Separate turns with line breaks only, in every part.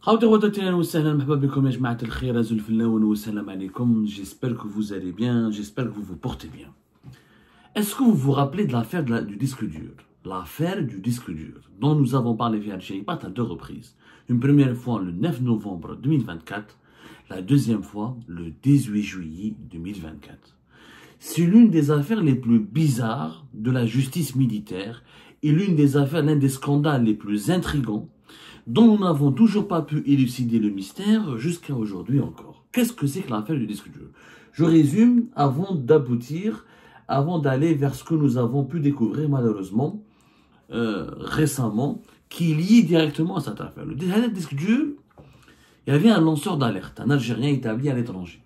J'espère que vous allez bien, j'espère que vous vous portez bien. Est-ce que vous vous rappelez de l'affaire du disque dur? L'affaire du disque dur, dont nous avons parlé via Algérie à deux reprises. Une première fois le 9 novembre 2024, la deuxième fois le 18 juillet 2024. C'est l'une des affaires les plus bizarres de la justice militaire et l'un des scandales les plus intrigants dont nous n'avons toujours pas pu élucider le mystère jusqu'à aujourd'hui encore. Qu'est-ce que c'est que l'affaire du disque dur? Je résume avant d'aboutir, avant d'aller vers ce que nous avons pu découvrir malheureusement récemment, qui est lié directement à cette affaire. Le disque dur, il y avait un lanceur d'alerte, un Algérien établi à l'étranger,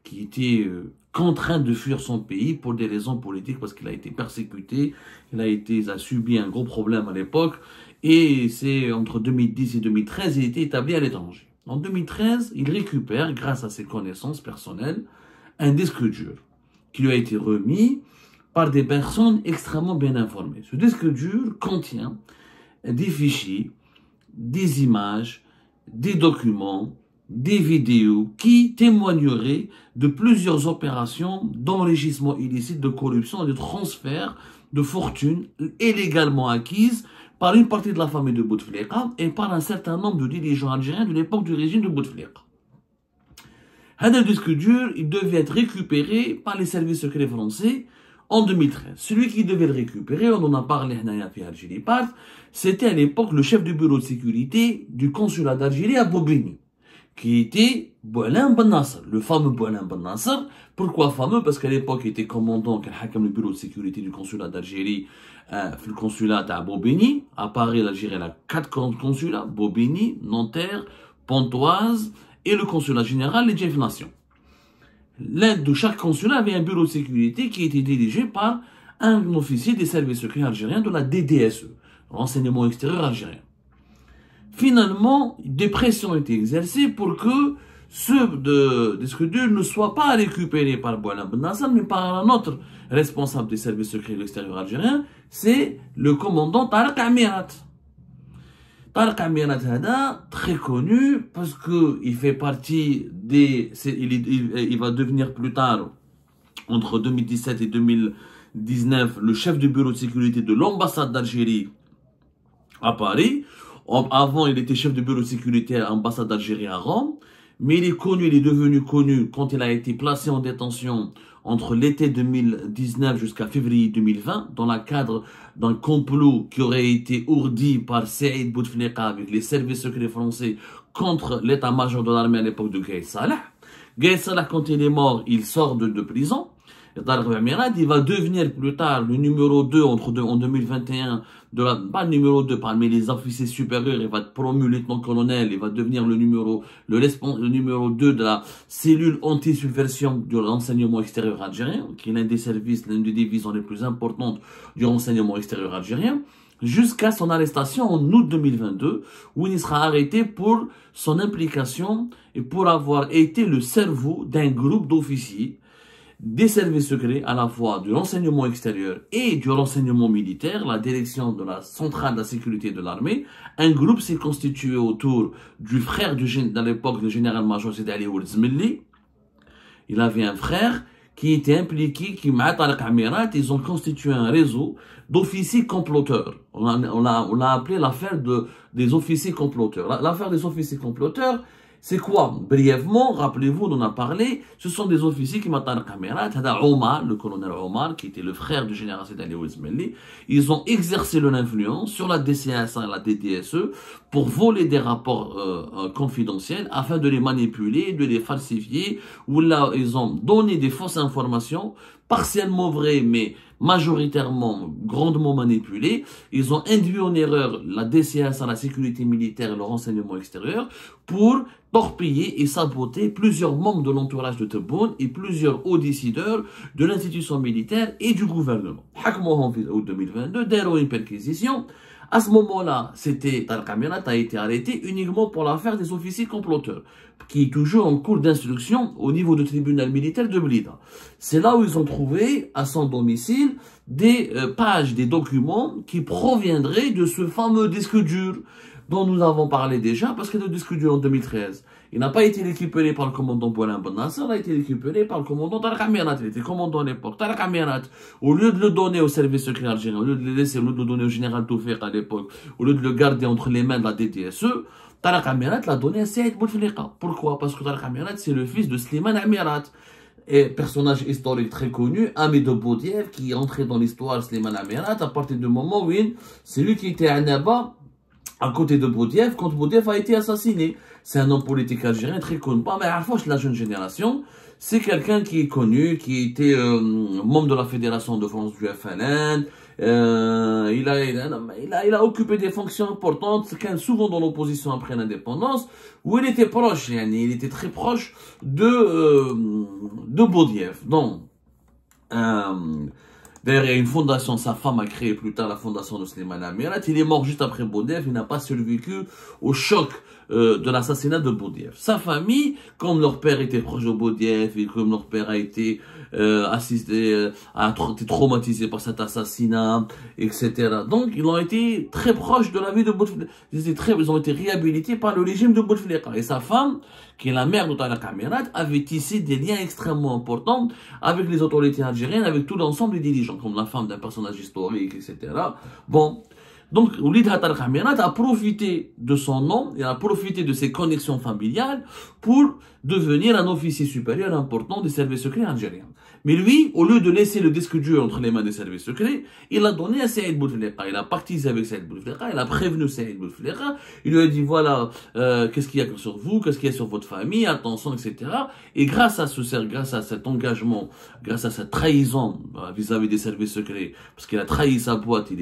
qui était contraint de fuir son pays pour des raisons politiques, parce qu'il a été persécuté, il a subi un gros problème à l'époque, et c'est entre 2010 et 2013, il était établi à l'étranger. En 2013, il récupère, grâce à ses connaissances personnelles, un disque dur qui lui a été remis par des personnes extrêmement bien informées. Ce disque dur contient des fichiers, des images, des documents, des vidéos qui témoigneraient de plusieurs opérations d'enrichissement illicite, de corruption et de transfert de fortunes illégalement acquises par une partie de la famille de Bouteflika et par un certain nombre de dirigeants algériens de l'époque du régime de Bouteflika. Le disque dur, il devait être récupéré par les services secrets français en 2013. Celui qui devait le récupérer, on en a parlé à Algérie, c'était à l'époque le chef du bureau de sécurité du consulat d'Algérie à Bobigny, qui était Boualem Ben Nasser, le fameux Boualem Ben Nasser. Pourquoi fameux? Parce qu'à l'époque, il était commandant, le bureau de sécurité du consulat d'Algérie, le consulat à Bobigny. À Paris, l'Algérie a 4 consulats, Bobigny, Nanterre, Pontoise et le consulat général des Jeff Nations. L'un de chaque consulat avait un bureau de sécurité qui était dirigé par un officier des services secrets algériens de la DDSE, renseignement extérieur algérien. Finalement, des pressions ont été exercées pour que ce disque dur ne soit pas récupéré par Boualem Ben Nasser, mais par un autre responsable des services secrets de l'extérieur algérien, c'est le commandant Tarek Amirat. Tarek Amirat, très connu, parce qu'il fait partie il va devenir plus tard, entre 2017 et 2019, le chef du bureau de sécurité de l'ambassade d'Algérie à Paris. Avant, il était chef de bureau de sécurité à l'ambassade d'Algérie à Rome, mais il est devenu connu quand il a été placé en détention entre l'été 2019 jusqu'à février 2020, dans le cadre d'un complot qui aurait été ourdi par Saïd Bouteflika avec les services secrets français contre l'état-major de l'armée à l'époque de Gaïd Salah. Gaïd Salah, quand il est mort, il sort de prison. Tarek Amirat, il va devenir plus tard le numéro 2 en 2021, pas le numéro 2 parmi les officiers supérieurs, il va être promu lieutenant-colonel, il va devenir le numéro 2 de la cellule anti-subversion du renseignement extérieur algérien, qui est l'un des services, l'une des divisions les plus importantes du renseignement extérieur algérien, jusqu'à son arrestation en août 2022, où il sera arrêté pour son implication et pour avoir été le cerveau d'un groupe d'officiers des services secrets, à la fois du renseignement extérieur et du renseignement militaire, la direction de la centrale de la sécurité de l'armée. Un groupe s'est constitué autour du frère de l'époque, le général-major Sidi Ali Ould Zmelli. Il avait un frère qui était impliqué, qui m'a Tarek Amirat, ils ont constitué un réseau d'officiers comploteurs. On l'a appelé l'affaire des officiers comploteurs. L'affaire des officiers comploteurs, c'est quoi? Brièvement, rappelez-vous, on en a parlé, ce sont des officiers qui m'attendent à la caméra, Omar, le colonel Omar, qui était le frère du général Sidi Ali Ould Zmelli. Ils ont exercé leur influence sur la DCSA et la DDSE pour voler des rapports confidentiels afin de les manipuler, de les falsifier, où là, ils ont donné des fausses informations, partiellement vraies, mais majoritairement, grandement manipulées. Ils ont induit en erreur la DCSA, la sécurité militaire et le renseignement extérieur pour torpiller et saboter plusieurs membres de l'entourage de Tebboune et plusieurs hauts décideurs de l'institution militaire et du gouvernement. En août 2022, d'ailleurs une perquisition. À ce moment-là, Tarek Amirat a été arrêté uniquement pour l'affaire des officiers comploteurs, qui est toujours en cours d'instruction au niveau du tribunal militaire de Blida. C'est là où ils ont trouvé, à son domicile, des pages, des documents qui proviendraient de ce fameux disque dur dont nous avons parlé déjà, parce que le disque dur en 2013, il n'a pas été récupéré par le commandant Boulin Ben Nasser, il a été récupéré par le commandant Tarek Amirat. Il était commandant à l'époque. Tarek Amirat, au lieu de le donner au service secret algérien, au lieu de le laisser, au lieu de le donner au général Toufek à l'époque, au lieu de le garder entre les mains de la DTSE, Tarek Amirat l'a donné à Saïd Bouteflika. Pourquoi? Parce que Tarek Amirat, c'est le fils de Slimane Amirat. Et personnage historique très connu, ami de Boudiaf, qui est entré dans l'histoire Slimane Amirat à partir du moment où c'est lui qui était à Naba, à côté de Boudiaf, quand Boudiaf a été assassiné. C'est un homme politique algérien très connu. Mais à la fois, la jeune génération, c'est quelqu'un qui est connu, qui était membre de la Fédération de France du FLN. Il a occupé des fonctions importantes, souvent dans l'opposition après l'indépendance, où il était proche, il était très proche de Boudiaf. Donc, d'ailleurs, il y a une fondation, sa femme a créé plus tard la fondation de Slimane Amirat. Il est mort juste après Boudiaf, il n'a pas survécu au choc de l'assassinat de Boudiaf. Sa famille, comme leur père était proche de Boudiaf et comme leur père a été a été traumatisé par cet assassinat, etc. Donc, ils ont été très proches de la vie de Bouteflika. Ils ont été réhabilités par le régime de Bouteflika. Et sa femme, qui est la mère de Tarek Amirat, avait tissé des liens extrêmement importants avec les autorités algériennes, avec tout l'ensemble des dirigeants, comme la femme d'un personnage historique, etc. Bon. Donc, Oulid Tarek Amirat a profité de son nom, il a profité de ses connexions familiales pour devenir un officier supérieur important des services secrets algériens. Mais lui, au lieu de laisser le disque dur entre les mains des services secrets, il l'a donné à Saïd Bouteflika. Il a partisé avec Saïd Bouteflika, il a prévenu Saïd Bouteflika, il lui a dit voilà, qu'est-ce qu'il y a sur vous, qu'est-ce qu'il y a sur votre famille, attention, etc. Et grâce à cet engagement, grâce à cette trahison vis-à-vis des services secrets, parce qu'il a trahi sa boîte, il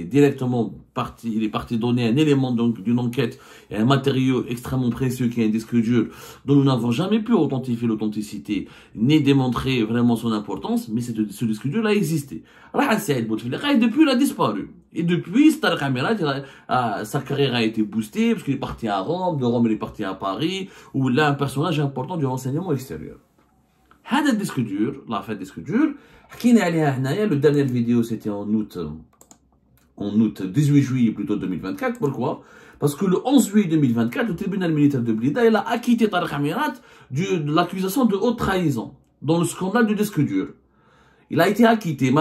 est parti donner un élément d'une enquête et un matériau extrêmement précieux qui est un disque dur, dont nous n'avons jamais pu authentifier l'authenticité, ni démontrer vraiment son importance, mais ce disque dur a existé. Saïd Bouteflika, et depuis il a disparu. Et depuis, Tarek Amirat, sa carrière a été boostée, parce qu'il est parti à Rome, de Rome il est parti à Paris, où il a un personnage important du renseignement extérieur. هذا الديسك دور, l'affaire disque dur, حكينا عليها هنايا, le dernière vidéo c'était en août 18 juillet plutôt 2024. Pourquoi? Parce que le 11 juillet 2024, le tribunal militaire de Blida, il a acquitté Tarek Amirat de l'accusation de haute trahison dans le scandale du disque dur. Il a été acquitté,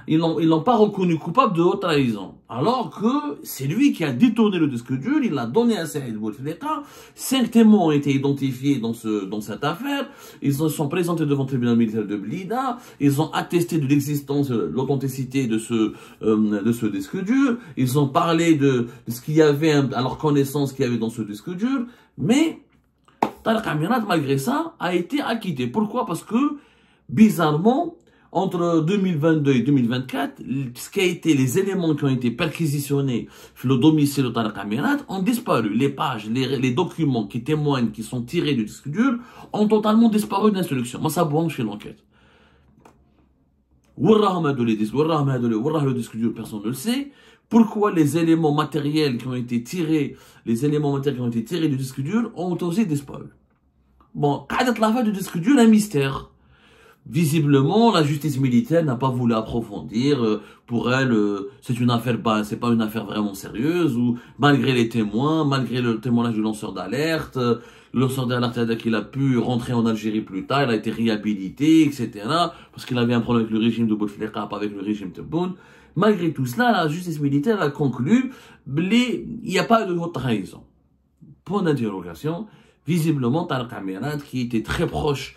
ils l'ont pas reconnu coupable de haute trahison. Alors que c'est lui qui a détourné le disque dur, il l'a donné à Saïd Bouteflika. 5 témoins ont été identifiés dans cette affaire. Ils se sont présentés devant le tribunal militaire de Blida. Ils ont attesté de l'existence, de l'authenticité de ce disque dur. Ils ont parlé de ce qu'il y avait, à leur connaissance, qu'il y avait dans ce disque dur. Mais Tarek Amirat, malgré ça, a été acquitté. Pourquoi? Parce que, bizarrement, entre 2022 et 2024, ce qui a été les éléments qui ont été perquisitionnés sur le domicile de Tarek Amirat ont disparu. Les pages, les documents qui témoignent, qui sont tirés du disque dur, ont totalement disparu de l'instruction. Moi, ça branche chez l'enquête. Le disque dur, personne ne le sait. Pourquoi les éléments matériels qui ont été tirés, du disque dur ont aussi disparu? Bon, l'affaire du disque dur, un mystère. Visiblement, la justice militaire n'a pas voulu approfondir. Pour elle, c'est une affaire, c'est pas une affaire vraiment sérieuse. Ou malgré les témoins, malgré le témoignage du lanceur d'alerte, le lanceur d'alerte a dit qu'il a pu rentrer en Algérie plus tard, il a été réhabilité, etc. Parce qu'il avait un problème avec le régime de Bouteflika, pas avec le régime de Tebboune. Malgré tout cela, la justice militaire a conclu qu'il n'y a pas de haute trahison. Point d'interrogation. Visiblement, Tarek Amirat, qui était très proche,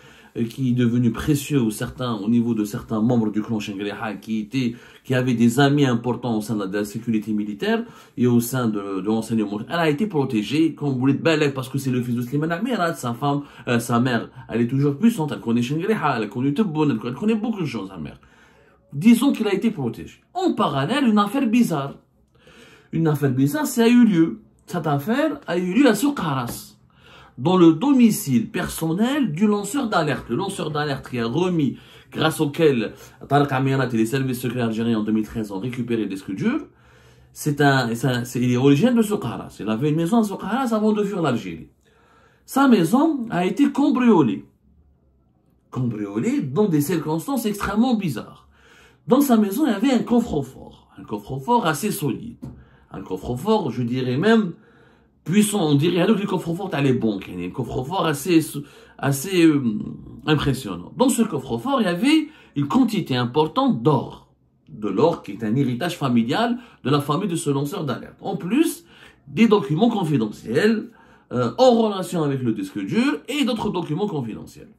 qui est devenu précieux au niveau de certains membres du clan Chengreha, qui avait des amis importants au sein de la sécurité militaire et au sein de l'enseignement. Elle a été protégée, comme vous voulez, parce que c'est le fils de Slimane Amirat, sa femme, sa mère, elle est toujours puissante, elle connaît Chengreha, elle connaît Tebboune, elle connaît beaucoup de choses, sa mère. Disons qu'il a été protégé. En parallèle, une affaire bizarre. Ça a eu lieu. Cette affaire a eu lieu à Soukaras, dans le domicile personnel du lanceur d'alerte. Le lanceur d'alerte qui a remis, grâce auquel Tarek Amirat et les services secrets algériens en 2013 ont récupéré le disque dur, il est originaire de Soukaras. Il avait une maison à Soukaras avant de fuir l'Algérie. Sa maison a été cambriolée. Dans des circonstances extrêmement bizarres. Dans sa maison, il y avait un coffre-fort. Un coffre-fort assez solide. Un coffre-fort, je dirais même, puissant, on dirait, avec les coffres forts, t'as les banques, il y a un coffre-fort assez impressionnant. Dans ce coffre-fort, il y avait une quantité importante d'or. De l'or qui est un héritage familial de la famille de ce lanceur d'alerte. En plus, des documents confidentiels en relation avec le disque dur et d'autres documents confidentiels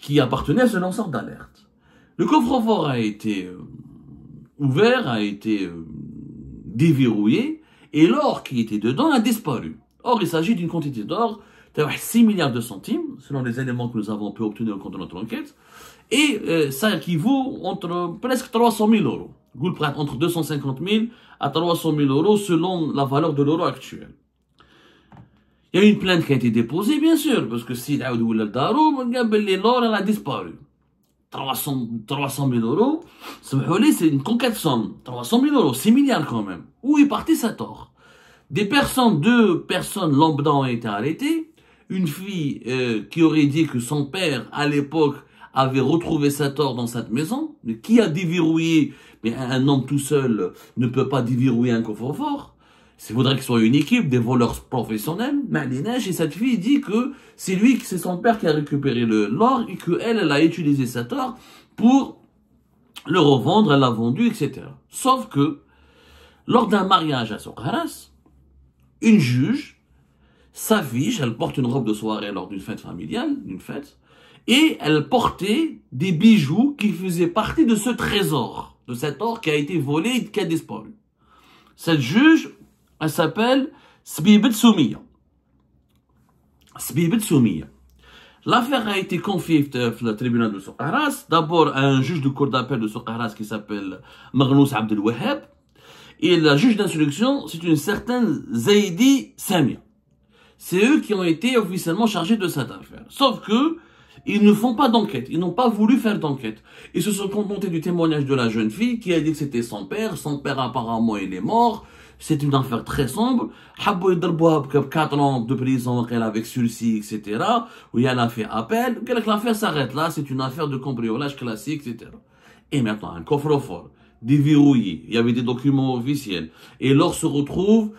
qui appartenaient à ce lanceur d'alerte. Le coffre-fort a été ouvert, a été déverrouillé et l'or qui était dedans a disparu. Or, il s'agit d'une quantité d'or de 6 milliards de centimes, selon les éléments que nous avons pu obtenir au cours de notre enquête, et ça équivaut entre presque 300 000 euros. Entre 250 000 à 300 000 euros selon la valeur de l'euro actuelle. Il y a une plainte qui a été déposée, bien sûr, parce que si l'or a disparu. 300 000 euros, c'est une conquête somme. 300 000 euros, 6 milliards quand même. Où est parti cet or? Deux personnes lambda ont été arrêtées. Une fille qui aurait dit que son père, à l'époque, avait retrouvé cet or dans cette maison. Mais qui a déverrouillé? Mais un homme tout seul ne peut pas déverrouiller un coffre-fort. Il faudrait qu'il soit une équipe, des voleurs professionnels. Et cette fille dit que c'est son père qui a récupéré l'or et qu'elle a utilisé cet or pour le revendre, elle l'a vendu, etc. Sauf que, lors d'un mariage à Soukharas, une juge s'affiche, elle porte une robe de soirée lors d'une fête familiale, et elle portait des bijoux qui faisaient partie de ce trésor, de cet or qui a été volé et qui a disparu. Cette juge, elle s'appelle Sbibet Soumia. L'affaire a été confiée au tribunal de Soukharas, d'abord à un juge de cour d'appel de Soukharas qui s'appelle Maghnous Abdelouahab, et la juge d'instruction, c'est une certaine Zaidi Samia. C'est eux qui ont été officiellement chargés de cette affaire. Sauf que, ils ne font pas d'enquête. Ils n'ont pas voulu faire d'enquête. Ils se sont contentés du témoignage de la jeune fille qui a dit que c'était son père. Son père, apparemment, il est mort. C'est une affaire très sombre. Habou Yadrboua, 4 ans de prison, avec sursis, etc. Où il a fait appel. L'affaire s'arrête là. C'est une affaire de cambriolage classique, etc. Et maintenant, un coffre-fort déverrouillé. Il y avait des documents officiels. Et l'or se retrouve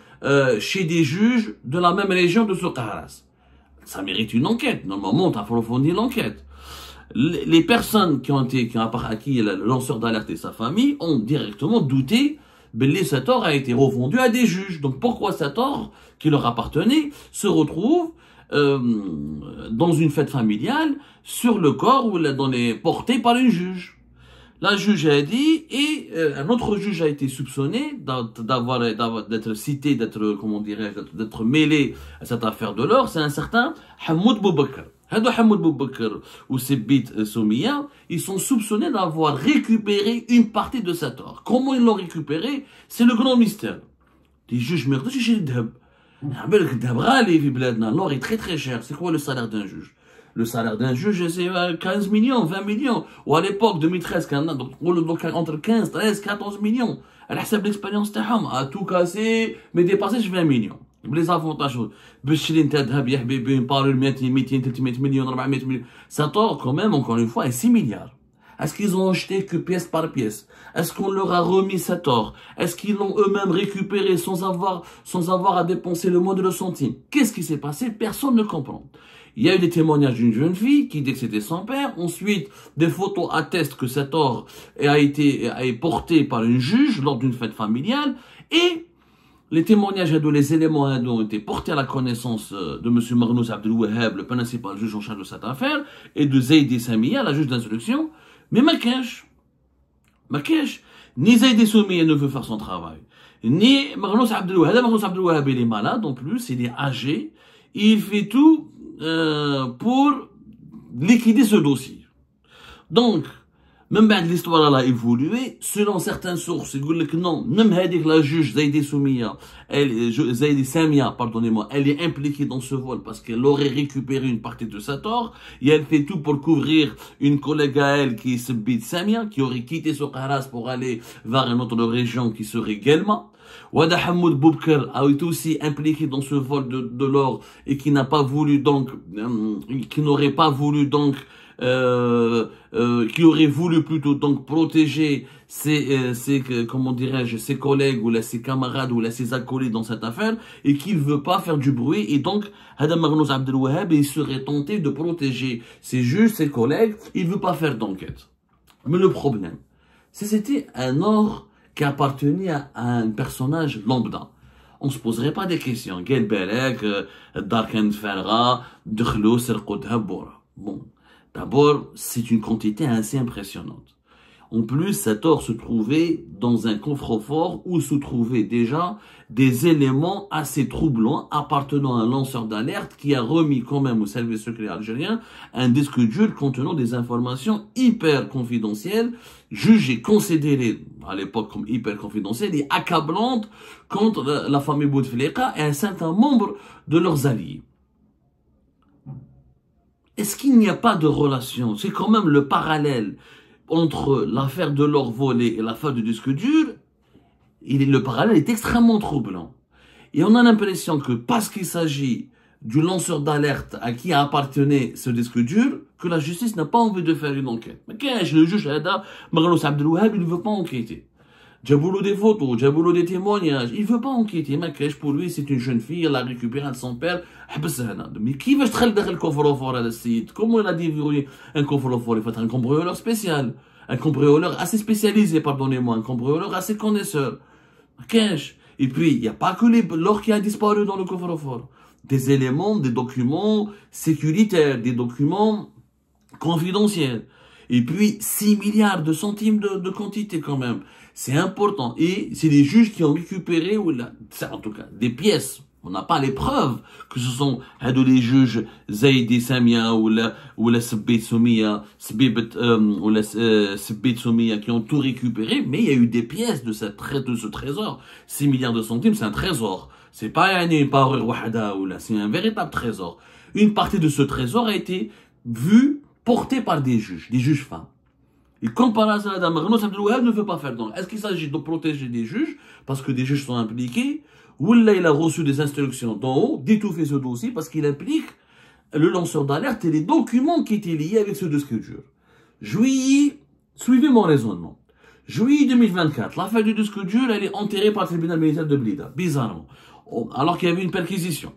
chez des juges de la même région de Soukharas. Ça mérite une enquête. Normalement, on approfondit l'enquête. Les personnes qui à qui le lanceur d'alerte et sa famille ont directement douté que cet or a été revendu à des juges. Donc pourquoi cet or qui leur appartenait se retrouve dans une fête familiale sur le corps ou porté par une juge? La juge a dit, et un autre juge a été soupçonné d'être cité, d'être mêlé à cette affaire de l'or, c'est un certain Hamoud Boubakar. Hamoud Boubakar ou Sbibet Soumia, ils sont soupçonnés d'avoir récupéré une partie de cet or. Comment ils l'ont récupéré? C'est le grand mystère. Les juges me disent, l'or est très très cher. C'est quoi le salaire d'un juge? Le salaire d'un juge, c'est 15 millions, 20 millions. Ou à l'époque, 2013, donc entre 15, 13, 14 millions. Elle a l'expérience à tout casser, mais dépasser 20 millions. Les avantages, une parole, 200, 300 millions, 400 millions. Ça tord quand même, encore une fois, est 6 milliards. Est-ce qu'ils ont acheté que pièce par pièce? Est-ce qu'on leur a remis cet or? Est-ce qu'ils l'ont eux-mêmes récupéré sans avoir à dépenser le moindre centime? Qu'est-ce qui s'est passé? Personne ne comprend. Il y a eu des témoignages d'une jeune fille qui dit que c'était son père. Ensuite, des photos attestent que cet or a été porté par une juge lors d'une fête familiale. Et les témoignages les éléments ont été portés à la connaissance de M. Maghnous Abdelouahab, le principal juge en charge de cette affaire, et de Zaidi Samia, la juge d'instruction. Mais Makesh, ni Zaidi Samia ne veut faire son travail, ni Maghnous Abdelouahab, il est malade en plus, il est âgé, il fait tout pour liquider ce dossier. Donc, même si l'histoire a évolué, selon certaines sources, ils disent que non, même la juge Zaidi Samia, pardonnez-moi, elle est impliquée dans ce vol parce qu'elle aurait récupéré une partie de cet or, et elle fait tout pour couvrir une collègue à elle qui est Sbibet Samia, qui aurait quitté Soukharas pour aller vers une autre région qui serait Guelma. Wada Hamoud Boubakar a été aussi impliqué dans ce vol de l'or et qui n'a pas voulu donc, qui n'aurait pas voulu donc, qui aurait voulu plutôt donc protéger comment dirais-je, ses collègues ou là, ses camarades ou là, ses acolytes dans cette affaire et qu'il veut pas faire du bruit et donc Hadam Maghnouz Abdelwahab il serait tenté de protéger ses juges, ses collègues, il veut pas faire d'enquête. Mais le problème, c'était un or qui appartenait à un personnage lambda. On se poserait pas des questions. Quel belek, Darken Ferra, Dkhlo, Serqo Dhabora. Bon, d'abord, c'est une quantité assez impressionnante. En plus, cet or se trouvait dans un coffre-fort où se trouvaient déjà des éléments assez troublants appartenant à un lanceur d'alerte qui a remis quand même au service secret algérien un disque dur contenant des informations hyper confidentielles, jugées, considérées à l'époque comme hyper confidentielles et accablantes contre la famille Bouteflika et un certain nombre de leurs alliés. Est-ce qu'il n'y a pas de relation? C'est quand même le parallèle entre l'affaire de l'or volé et l'affaire du disque dur, le parallèle est extrêmement troublant. Et on a l'impression que parce qu'il s'agit du lanceur d'alerte à qui appartenait ce disque dur, que la justice n'a pas envie de faire une enquête. Mais qu'est-ce que le juge Maghnouz Abdelwahab, il ne veut pas enquêter. Djaboulou des photos, Djaboulou des témoignages, il ne veut pas enquêter. Makesh, pour lui, c'est une jeune fille, elle a récupéré un de son père. Mais qui va se faire le coffre-fort à la site? Comment il a déverrouillé un coffre-fort? Il faut être un cambrioleur spécial. Un cambrioleur assez spécialisé, pardonnez-moi, un cambrioleur assez connaisseur. Makesh. Et puis, il n'y a pas que l'or qui a disparu dans le coffre-fort. Des éléments, des documents sécuritaires, des documents confidentiels. Et puis, 6 milliards de centimes de quantité quand même. C'est important. Et c'est les juges qui ont récupéré, en tout cas, des pièces. On n'a pas les preuves que ce sont les juges Zaidi Samia ou la Sbeit Soumia, qui ont tout récupéré, mais il y a eu des pièces de ce trésor. 6 milliards de centimes, c'est un trésor. C'est pas une parure wahada ou là, c'est un véritable trésor. Une partie de ce trésor a été vue, portée par des juges femmes. Et comme par hasard, Mme Maghnouz Abdelwahab ne veut pas faire donc. Est-ce qu'il s'agit de protéger des juges, parce que des juges sont impliqués, ou là il a reçu des instructions d'en haut d'étouffer ce dossier parce qu'il implique le lanceur d'alerte et les documents qui étaient liés avec ce disque dur. Suivez mon raisonnement. Juillet 2024, l'affaire du disque dur, elle est enterrée par le tribunal militaire de Blida, bizarrement. Alors qu'il y avait une perquisition,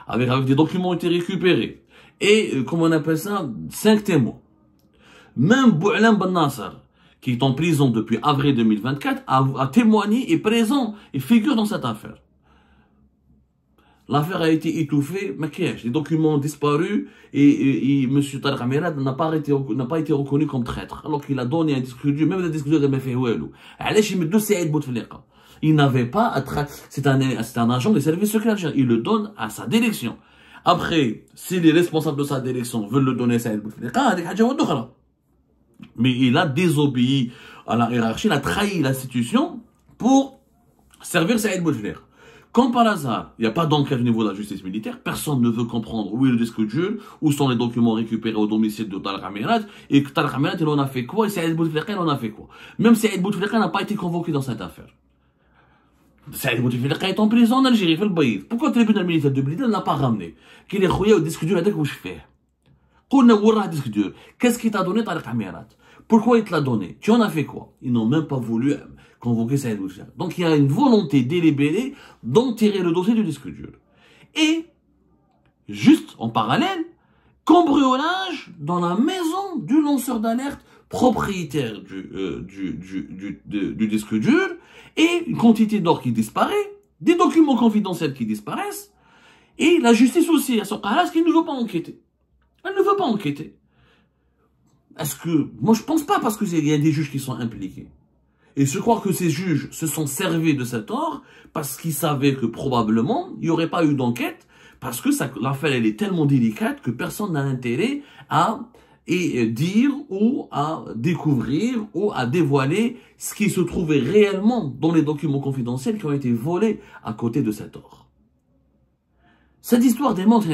avec des documents qui ont été récupérés, et, comment on appelle ça, 5 témoins. Même Bou'alam Ben Nasser, qui est en prison depuis avril 2024, a témoigné, est présent et figure dans cette affaire. L'affaire a été étouffée, les documents ont disparu et M. Tariq Amirat n'a pas été reconnu comme traître, alors qu'il a donné un disque dur, même un disque dur de Mefehouelou. Il n'avait pas à c'est un agent des services secrets, il le donne à sa direction. Après, si les responsables de sa direction veulent le donner à Saïd Bouteflika, mais il a désobéi à la hiérarchie, il a trahi l'institution pour servir Saïd Bouteflika. Comme par hasard, il n'y a pas d'enquête au niveau de la justice militaire, personne ne veut comprendre où est le disque dur, où sont les documents récupérés au domicile de Tariq Amirat, et Tariq Amirat, il en a fait quoi, et Saïd Bouteflika, il en a fait quoi. Même Saïd Bouteflika n'a pas été convoqué dans cette affaire. Saïd Bouteflika est en prison en Algérie, fait le baïf. Pourquoi le tribunal militaire de Blida ne l'a pas ramené? Qu'il est khouya au disque dur avec où je fais. Disque dur. Qu'est-ce qu'il t'a donné Tariq Amirat? Pourquoi il te l'a donné? Tu en as fait quoi? Ils n'ont même pas voulu convoquer Saïd Bouteflika. Donc il y a une volonté délibérée d'enterrer le dossier du disque dur. Et, juste en parallèle, cambriolage dans la maison du lanceur d'alerte propriétaire du disque dur, et une quantité d'or qui disparaît, des documents confidentiels qui disparaissent, et la justice aussi, à son cas, qui ne veut pas enquêter. Elle ne veut pas enquêter. Est-ce que... Moi, je pense pas, parce qu'il y a des juges qui sont impliqués. Et je crois que ces juges se sont servis de cet or parce qu'ils savaient que probablement, il n'y aurait pas eu d'enquête, parce que l'affaire, elle est tellement délicate que personne n'a intérêt à dire ou à découvrir ou à dévoiler ce qui se trouvait réellement dans les documents confidentiels qui ont été volés à côté de cet or. Cette histoire démontre,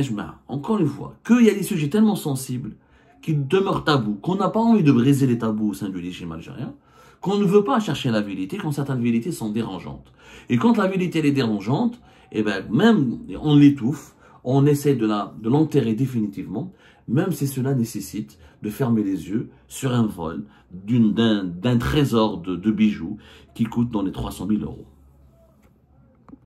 encore une fois, qu'il y a des sujets tellement sensibles qui demeurent tabous, qu'on n'a pas envie de briser les tabous au sein du régime algérien, qu'on ne veut pas chercher la vérité quand certaines vérités sont dérangeantes. Et quand la vérité elle est dérangeante, eh ben, même on l'étouffe, on essaie de l'enterrer définitivement, même si cela nécessite de fermer les yeux sur un vol d'un trésor de bijoux qui coûte dans les 300 000 euros.